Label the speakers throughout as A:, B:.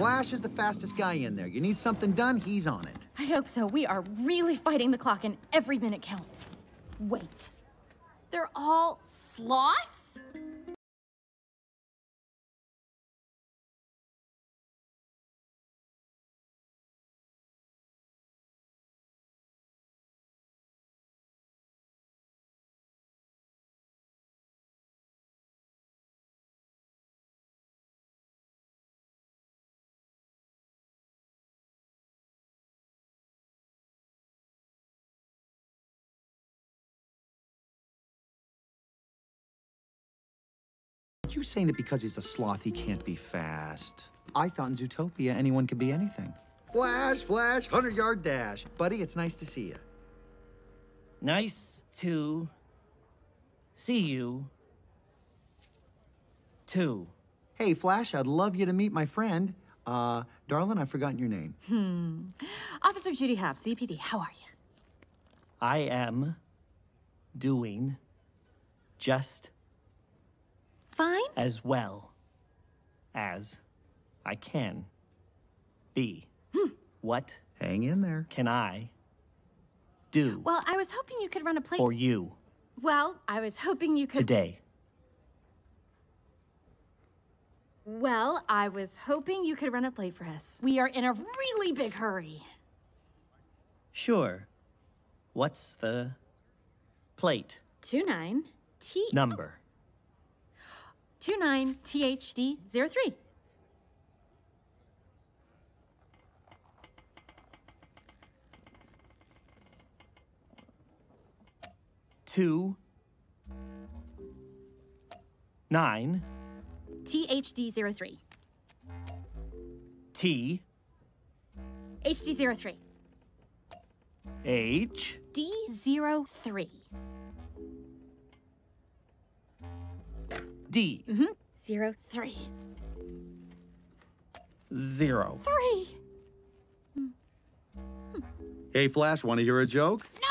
A: Flash is the fastest guy in there. You need something done, he's on it.
B: I hope so. We are really fighting the clock and every minute counts. Wait. They're all sloths?
A: You saying that because he's a sloth, he can't be fast? I thought in Zootopia anyone could be anything. Flash, flash, 100-yard dash. Buddy, it's nice to see you.
C: Nice to see you, too.
A: Hey, Flash, I'd love you to meet my friend. Darling, I've forgotten your name.
B: Officer Judy Hobbs, CPD, how are you?
C: I am doing just
B: Fine?
C: as well as I can be. What
A: Hang in there.
C: can I do
B: Well, I was hoping you could run a play.
C: for you
B: Well, I was hoping you could.
C: today?
B: Well, I was hoping you could run a play for us. We are in a really big hurry.
C: Sure. What's the plate
B: 29 T
C: number?
B: 29 THD03.
C: Two, 9,
B: THD03.
C: T,
B: HD03.
C: H,
B: D03.
C: D,
B: 03.
C: 0.
B: 3.
A: Hey, Flash, want to hear a joke?
B: No!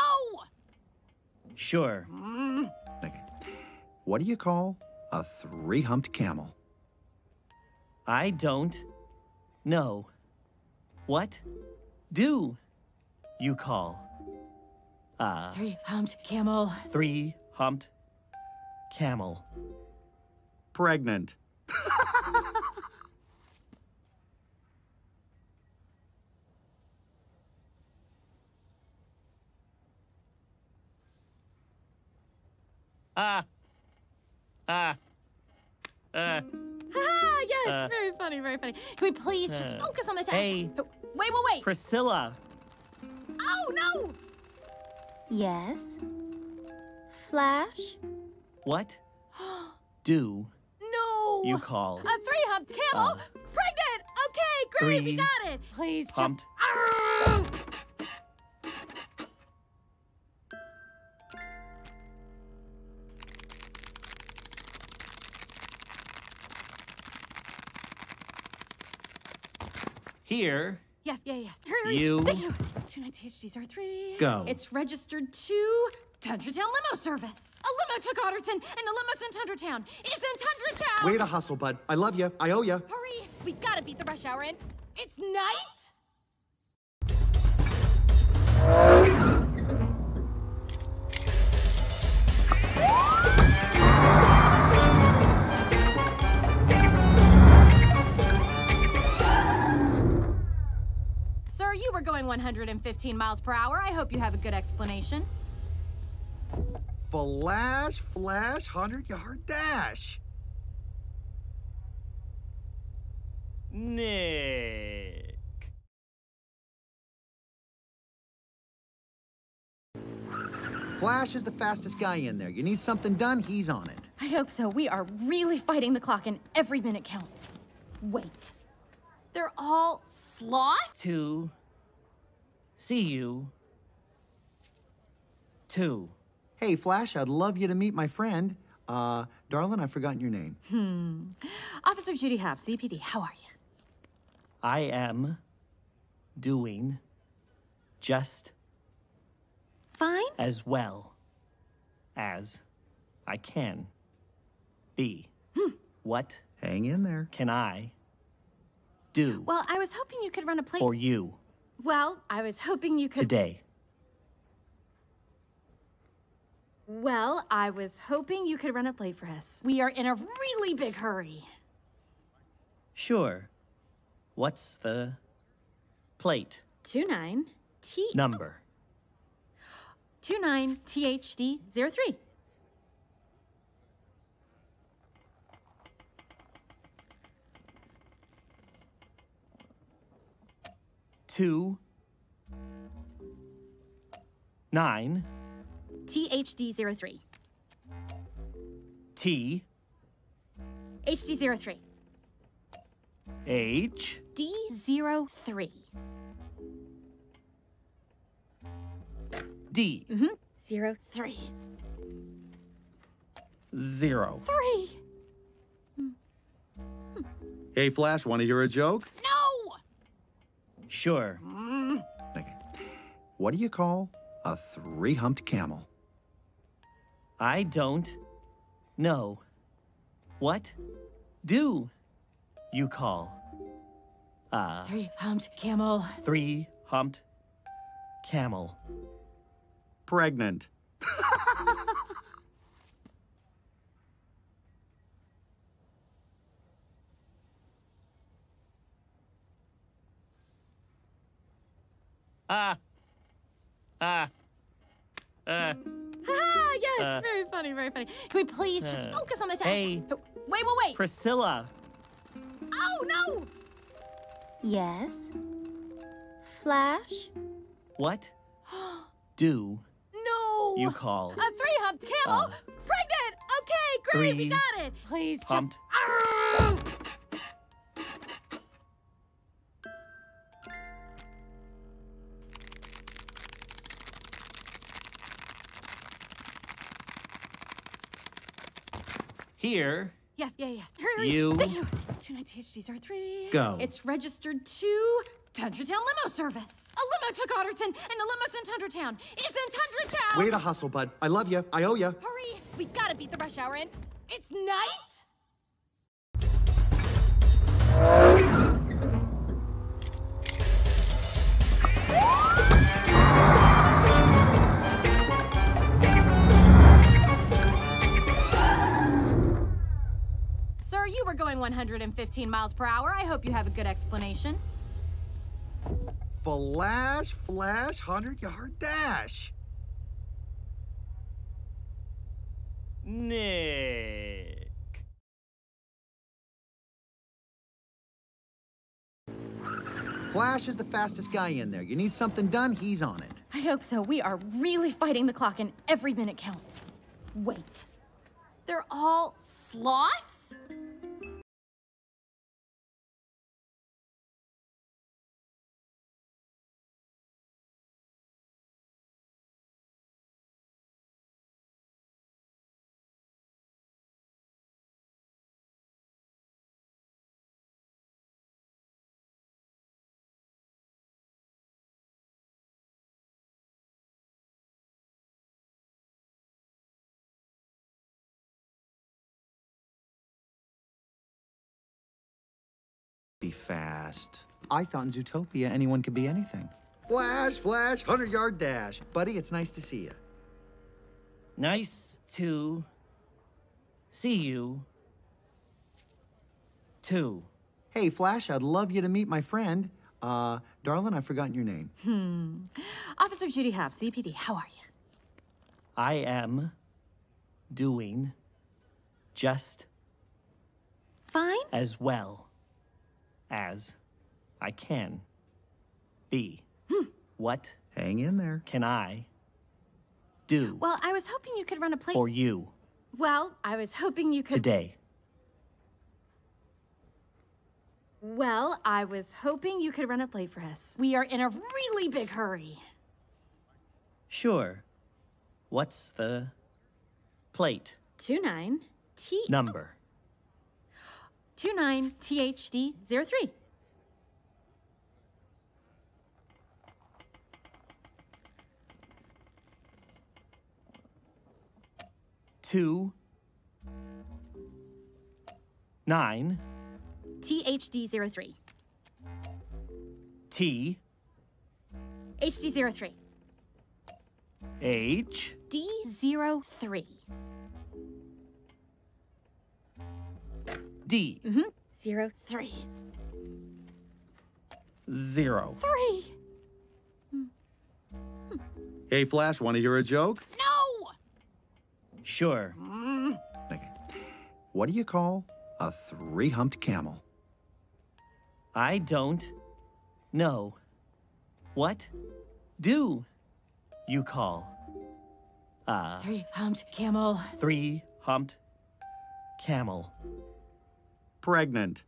C: Sure.
A: Okay. What do you call a three-humped camel?
C: I don't know. What do you call a
B: Three-humped camel.
C: three-humped camel?
A: Pregnant.
B: Ah, yes, very funny, very funny. Can we please just focus on the text?
C: Hey.
B: Wait.
C: Priscilla,
B: Oh, no!
D: Yes? Flash?
C: what do
B: No!
C: you call
B: A three-humped camel? Pregnant! Okay, great, we got it. Please, just...
C: humped?
B: Arrgh!
C: Here,
B: Yes, yeah. Hurry.
C: You-
B: Thank you. 29THD03.
A: Go.
B: It's registered to Tundra Town Limo Service. A limo took Otterton, and the limo's in Tundra Town. It's in Tundra Town.
A: Way to hustle, bud. I love you. I owe you.
B: Hurry. We gotta beat the rush hour in. It's night. Sir, you were going 115 miles per hour. I hope you have a good explanation.
A: Flash, 100-yard dash.
C: Nick.
A: Flash is the fastest guy in there. You need something done, he's on it.
B: I hope so. We are really fighting the clock and every minute counts. Wait. They're all sloths?
C: To see you, too.
A: Hey, Flash, I'd love you to meet my friend. Darling, I've forgotten your name.
B: Officer Judy Hobbs, CPD, how are you?
C: I am doing just
B: Fine?
C: as well as I can be. What
A: Hang in there.
C: can I do
B: Well, I was hoping you could run a play.
C: for you
B: Well, I was hoping you could.
C: today.
B: Well, I was hoping you could run a play for us. We are in a really big hurry.
C: Sure. What's the plate
B: 29 T
C: number?
B: 29 THD03.
C: Two, 9,
B: THD03.
C: T,
B: HD03.
C: H,
B: D03.
C: D,
B: 03.
C: 0.
B: 3.
A: Hey, Flash, want to hear a joke?
B: No!
C: Sure.
A: Okay. What do you call a three-humped camel?
C: I don't know. What do you call a
B: Three-humped camel.
C: three-humped camel?
A: Pregnant.
B: Ah, yes, very funny, very funny. Can we please just focus on the task?
C: Hey.
B: Wait.
C: Priscilla,
B: Oh, no!
D: Yes. Flash?
C: what do
B: No!
C: you call
B: A three-humped camel? Pregnant! Okay, great, we got it. Please, just...
C: humped?
B: Arrgh!
C: Here,
B: Yes, yeah. Hurry.
C: You-
B: Thank you. 29 THDs03.
A: Go.
B: It's registered to Tundra Town Limo Service. A limo took Otterton, and the limo's in Tundra Town. It's in Tundra Town.
A: Way to hustle, bud. I love you. I owe you.
B: Hurry! We gotta beat the rush hour in. It's night. Sir, you were going 115 miles per hour. I hope you have a good explanation.
A: Flash, 100-yard dash.
C: Nick.
A: Flash is the fastest guy in there. You need something done, he's on it.
B: I hope so. We are really fighting the clock, and every minute counts. Wait. They're all sloths?
A: Be fast. I thought in Zootopia anyone could be anything. Flash, 100-yard dash. Buddy, it's nice to see you.
C: Nice to see you, too.
A: Hey, Flash, I'd love you to meet my friend. Darling, I've forgotten your name.
B: Officer Judy Hobbs, CPD, how are you?
C: I am doing just
B: Fine?
C: as well as I can be. What
A: Hang in there.
C: can I do
B: Well, I was hoping you could run a play.
C: for you
B: Well, I was hoping you could.
C: today?
B: Well, I was hoping you could run a play for us. We are in a really big hurry.
C: Sure. What's the plate
B: 29 T
C: number?
B: 29 THD03.
C: Two, 9,
B: THD03.
C: T.
B: HD03.
C: H.
B: D03.
C: D.
B: 03.
C: 0.
B: 3.
A: Hey, Flash, want to hear a joke?
B: No!
C: Sure.
A: Okay. What do you call a three-humped camel?
C: I don't know. What do you call a
B: Three-humped camel.
C: three-humped camel?
A: Pregnant.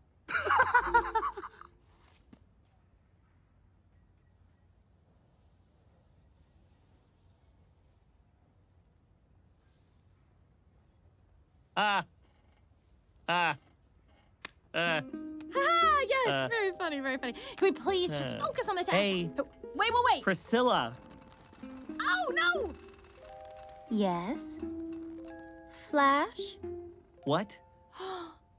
B: Yes, very funny, very funny. Can we please just focus on the test?
C: Hey.
B: Wait.
C: Priscilla.
B: Oh, no!
D: Yes. Flash.
C: What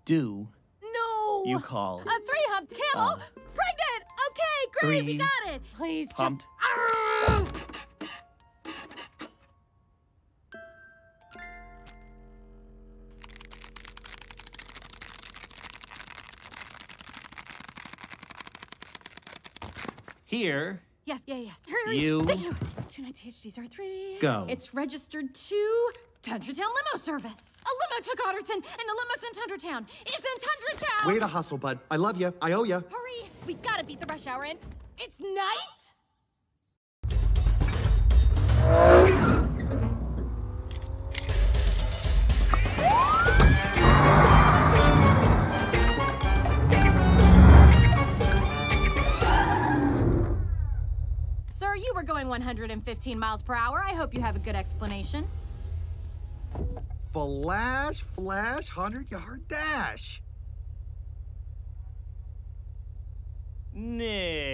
C: do
B: No!
C: you call
B: A three-humped camel? Pregnant! Okay, great, we got it. Please, just...
C: humped?
B: Arrgh!
C: Here?
B: Yes, yeah. Hurry.
C: You-
B: Thank you. 290 HD03.
A: Go.
B: It's registered to Tundra Town Limo Service. A limo took Otterton, and the limo's in Tundra Town. It's in Tundra Town.
A: Way to hustle, bud. I love you. I owe you.
B: Hurry. We gotta beat the rush hour in. It's night. Sir, you were going 115 miles per hour. I hope you have a good explanation.
A: Flash, 100-yard dash.
C: Nick.